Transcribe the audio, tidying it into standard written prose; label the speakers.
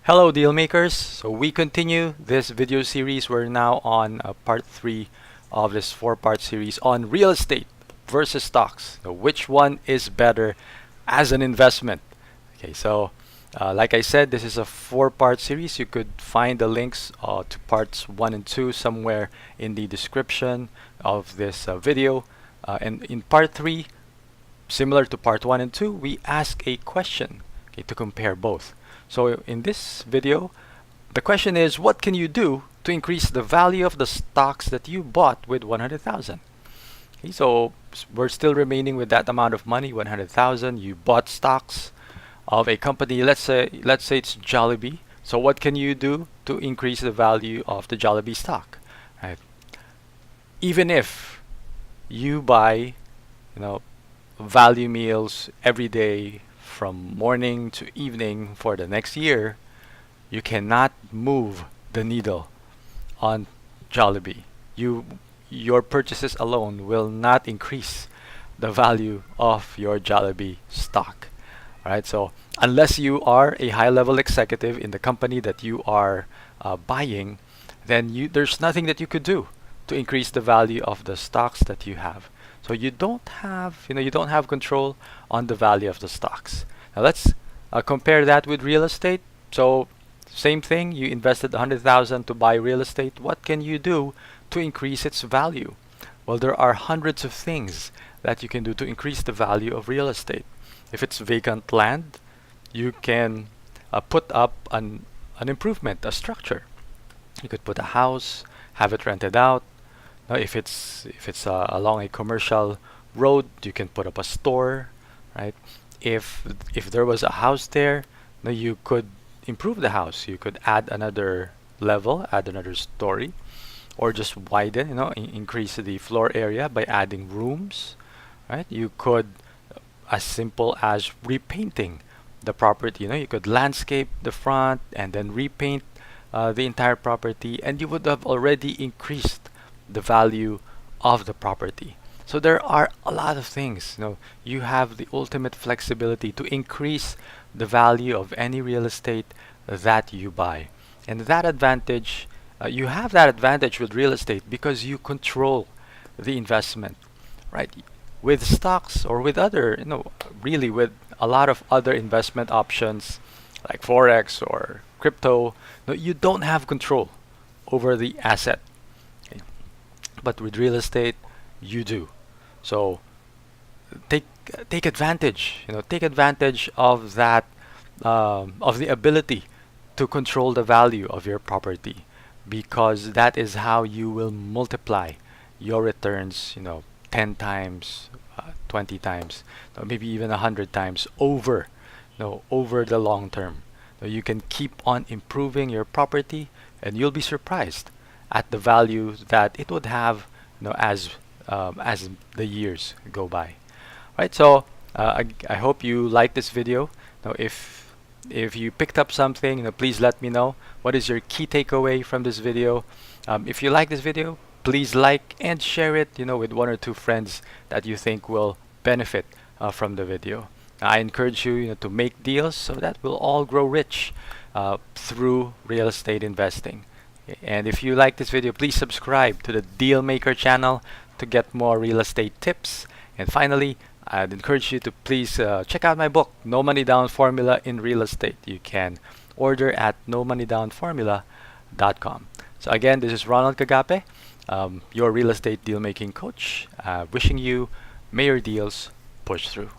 Speaker 1: Hello deal makers. So we continue this video series. We're now on part 3 of this 4-part series on real estate versus stocks. So which one is better as an investment? Okay, so like I said, this is a 4-part series. You could find the links to parts 1 and 2 somewhere in the description of this video. And in part 3, similar to part 1 and 2, we ask a question, okay, to compare both. So in this video, the question is, what can you do to increase the value of the stocks that you bought with 100,000? Okay, so we're still remaining with that amount of money, 100,000. You bought stocks of a company. Let's say it's Jollibee. So what can you do to increase the value of the Jollibee stock? Right? Even if you buy, value meals every day from morning to evening for the next year, you cannot move the needle on Jollibee. Your purchases alone will not increase the value of your Jollibee stock. Alright, so unless you are a high-level executive in the company that you are buying, then there's nothing that you could do to increase the value of the stocks that you have. So you don't have control on the value of the stocks. Now let's compare that with real estate. So same thing, you invested 100,000 to buy real estate. What can you do to increase its value? Well, there are hundreds of things that you can do to increase the value of real estate. If it's vacant land, you can put up an improvement, a structure. You could put a house, have it rented out. Now, if it's along a commercial road, you can put up a store, right? If there was a house there, now you could improve the house. You could add another level, add another story, or just widen, increase the floor area by adding rooms, right? You could as simple as repainting the property. You could landscape the front and then repaint the entire property, and you would have already increased the value of the property. So there are a lot of things. You have the ultimate flexibility to increase the value of any real estate that you buy, and that advantage, you have that advantage with real estate because you control the investment, right? With stocks or with other, really with a lot of other investment options like forex or crypto, you don't have control over the asset. Okay? But with real estate, you do. So take advantage. Take advantage of that, of the ability to control the value of your property, because that is how you will multiply your returns. 10 times, 20 times, maybe even 100 times over, over the long term. You can keep on improving your property, and you'll be surprised at the value that it would have, as the years go by. Right. So I hope you like this video. Now, if you picked up something, please let me know. What is your key takeaway from this video? If you like this video, please like and share it, with 1 or 2 friends that you think will benefit from the video. I encourage you, to make deals so that we'll all grow rich through real estate investing. And if you like this video, please subscribe to the Dealmaker channel to get more real estate tips. And finally, I'd encourage you to please check out my book, No Money Down Formula in Real Estate. You can order at nomoneydownformula.com. So again, this is Ronald Cagape, your real estate deal making coach, wishing you may your deals push through.